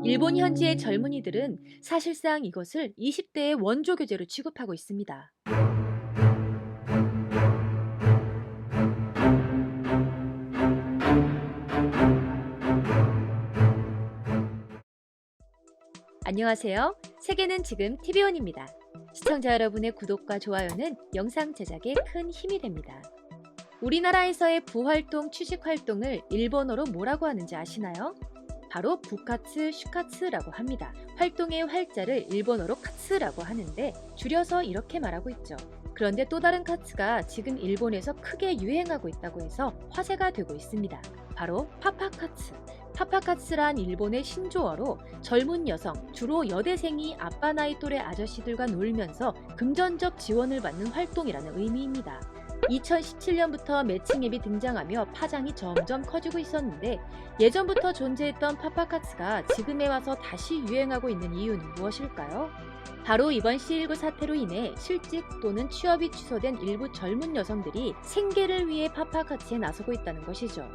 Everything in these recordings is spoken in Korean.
일본 현지의 젊은이들은 사실상 이것을 20대의 원조 교재로 취급하고 있습니다. 안녕하세요. 세계는 지금 TV원입니다. 시청자 여러분의 구독과 좋아요는 영상 제작에 큰 힘이 됩니다. 우리나라에서의 부활동 취직 활동을 일본어로 뭐라고 하는지 아시나요? 바로 부카츠, 슈카츠라고 합니다. 활동의 활자를 일본어로 카츠라고 하는데 줄여서 이렇게 말하고 있죠. 그런데 또 다른 카츠가 지금 일본에서 크게 유행하고 있다고 해서 화제가 되고 있습니다. 바로 파파카츠. 파파카츠란 일본의 신조어로 젊은 여성, 주로 여대생이 아빠 나이 또래 아저씨들과 놀면서 금전적 지원을 받는 활동이라는 의미입니다. 2017년부터 매칭 앱이 등장하며 파장이 점점 커지고 있었는데 예전부터 존재했던 파파카츠가 지금에 와서 다시 유행하고 있는 이유는 무엇일까요? 바로 이번 C19 사태로 인해 실직 또는 취업이 취소된 일부 젊은 여성들이 생계를 위해 파파카츠에 나서고 있다는 것이죠.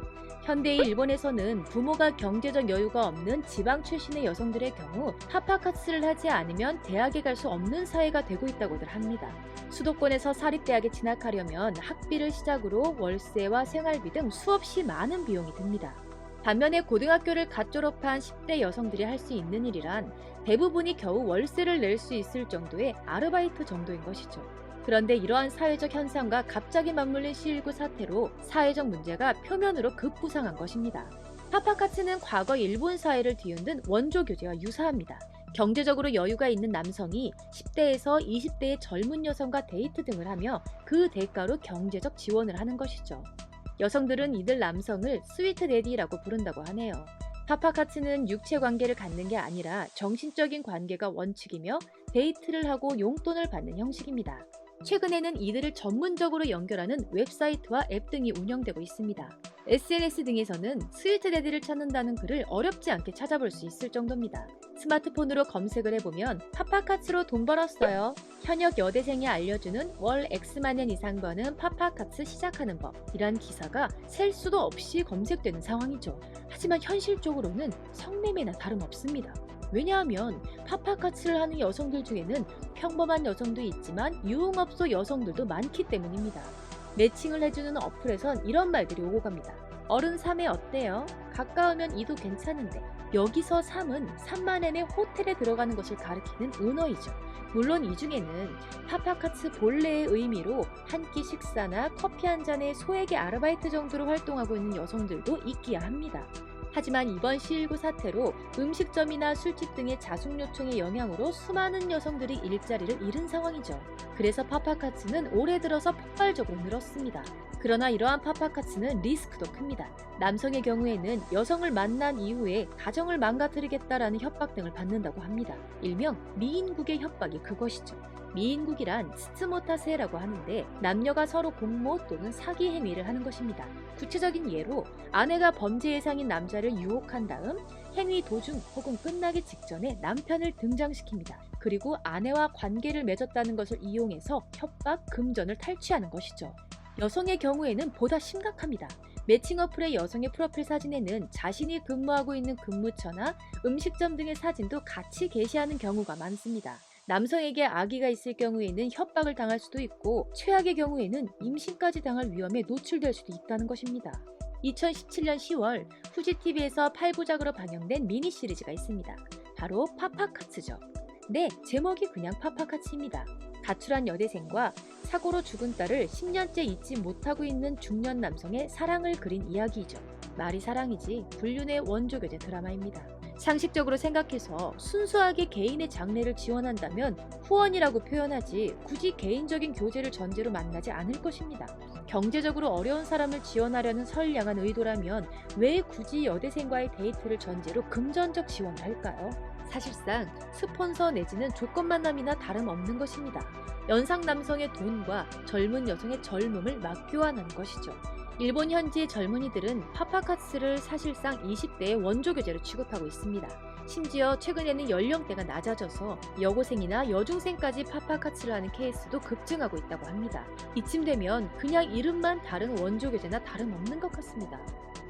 현대의 일본에서는 부모가 경제적 여유가 없는 지방 출신의 여성들의 경우 파파카츠를 하지 않으면 대학에 갈 수 없는 사회가 되고 있다고들 합니다. 수도권에서 사립대학에 진학하려면 학비를 시작으로 월세와 생활비 등 수없이 많은 비용이 듭니다. 반면에 고등학교를 갓 졸업한 10대 여성들이 할 수 있는 일이란 대부분이 겨우 월세를 낼 수 있을 정도의 아르바이트 정도인 것이죠. 그런데 이러한 사회적 현상과 갑자기 맞물린 C19 사태로 사회적 문제가 표면으로 급부상한 것입니다. 파파카츠는 과거 일본 사회를 뒤흔든 원조 교제와 유사합니다. 경제적으로 여유가 있는 남성이 10대에서 20대의 젊은 여성과 데이트 등을 하며 그 대가로 경제적 지원을 하는 것이죠. 여성들은 이들 남성을 스위트 데디라고 부른다고 하네요. 파파카츠는 육체 관계를 갖는 게 아니라 정신적인 관계가 원칙이며 데이트를 하고 용돈을 받는 형식입니다. 최근에는 이들을 전문적으로 연결하는 웹사이트와 앱 등이 운영되고 있습니다. SNS 등에서는 스위트 데디를 찾는다는 글을 어렵지 않게 찾아볼 수 있을 정도입니다. 스마트폰으로 검색을 해보면 파파카츠로 돈 벌었어요. 현역 여대생이 알려주는 월 X만 원 이상 버는 파파카츠 시작하는 법 이란 기사가 셀 수도 없이 검색되는 상황이죠. 하지만 현실적으로는 성매매나 다름없습니다. 왜냐하면 파파카츠를 하는 여성들 중에는 평범한 여성도 있지만 유흥업소 여성들도 많기 때문입니다. 매칭을 해주는 어플에선 이런 말들이 오고 갑니다. 어른 3회 어때요? 가까우면 2도 괜찮은데. 여기서 3은 3만엔의 호텔에 들어가는 것을 가리키는 은어이죠. 물론 이 중에는 파파카츠 본래의 의미로 한 끼 식사나 커피 한 잔의 소액의 아르바이트 정도로 활동하고 있는 여성들도 있기야 합니다. 하지만 이번 C19 사태로 음식점이나 술집 등의 자숙 요청의 영향으로 수많은 여성들이 일자리를 잃은 상황이죠. 그래서 파파카츠는 올해 들어서 폭발적으로 늘었습니다. 그러나 이러한 파파카츠는 리스크도 큽니다. 남성의 경우에는 여성을 만난 이후에 가정을 망가뜨리겠다라는 협박 등을 받는다고 합니다. 일명 미인국의 협박이 그것이죠. 미인국이란 스츠모타세라고 하는데 남녀가 서로 공모 또는 사기 행위를 하는 것입니다. 구체적인 예로 아내가 범죄 예상인 남자를 유혹한 다음 행위 도중 혹은 끝나기 직전에 남편을 등장시킵니다. 그리고 아내와 관계를 맺었다는 것을 이용해서 협박, 금전을 탈취하는 것이죠. 여성의 경우에는 보다 심각합니다. 매칭 어플의 여성의 프로필 사진에는 자신이 근무하고 있는 근무처나 음식점 등의 사진도 같이 게시하는 경우가 많습니다. 남성에게 아기가 있을 경우에는 협박을 당할 수도 있고 최악의 경우에는 임신까지 당할 위험에 노출될 수도 있다는 것입니다. 2017년 10월 후지TV에서 8부작으로 방영된 미니 시리즈가 있습니다. 바로 파파카츠죠. 네, 제목이 그냥 파파카츠입니다. 가출한 여대생과 사고로 죽은 딸을 10년째 잊지 못하고 있는 중년 남성의 사랑을 그린 이야기이죠. 말이 사랑이지 불륜의 원조교제 드라마입니다. 상식적으로 생각해서 순수하게 개인의 장래를 지원한다면 후원이라고 표현하지 굳이 개인적인 교제를 전제로 만나지 않을 것입니다. 경제적으로 어려운 사람을 지원하려는 선량한 의도라면 왜 굳이 여대생과의 데이트를 전제로 금전적 지원을 할까요? 사실상 스폰서 내지는 조건 만남이나 다름없는 것입니다. 연상 남성의 돈과 젊은 여성의 젊음을 맞교환하는 것이죠. 일본 현지의 젊은이들은 파파카츠를 사실상 20대의 원조 교제로 취급하고 있습니다. 심지어 최근에는 연령대가 낮아져서 여고생이나 여중생까지 파파카츠를 하는 케이스도 급증하고 있다고 합니다. 이쯤 되면 그냥 이름만 다른 원조 교제나 다름없는 것 같습니다.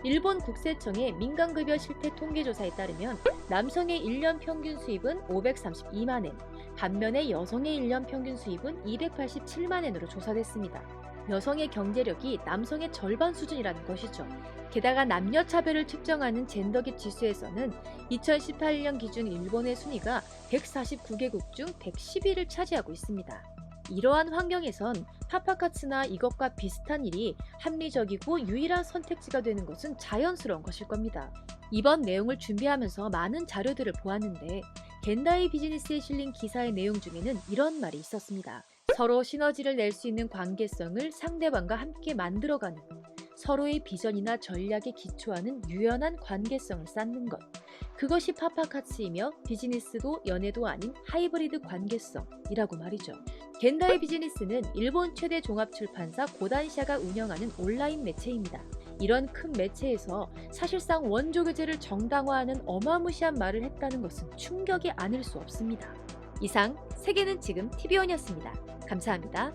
일본 국세청의 민간급여 실태 통계조사에 따르면 남성의 1년 평균 수입은 532만 엔, 반면에 여성의 1년 평균 수입은 287만 엔으로 조사됐습니다. 여성의 경제력이 남성의 절반 수준이라는 것이죠. 게다가 남녀 차별을 측정하는 젠더깁 지수에서는 2018년 기준 일본의 순위가 149개국 중 110위를 차지하고 있습니다. 이러한 환경에선 파파카츠나 이것과 비슷한 일이 합리적이고 유일한 선택지가 되는 것은 자연스러운 것일 겁니다. 이번 내용을 준비하면서 많은 자료들을 보았는데 겐다이 비즈니스에 실린 기사의 내용 중에는 이런 말이 있었습니다. 서로 시너지를 낼 수 있는 관계성을 상대방과 함께 만들어가는, 서로의 비전이나 전략에 기초하는 유연한 관계성을 쌓는 것. 그것이 파파카츠이며 비즈니스도 연애도 아닌 하이브리드 관계성이라고 말이죠. 겐다이 비즈니스는 일본 최대 종합출판사 고단샤가 운영하는 온라인 매체입니다. 이런 큰 매체에서 사실상 원조교제를 정당화하는 어마무시한 말을 했다는 것은 충격이 아닐 수 없습니다. 이상 세계는 지금 TV원이었습니다. 감사합니다.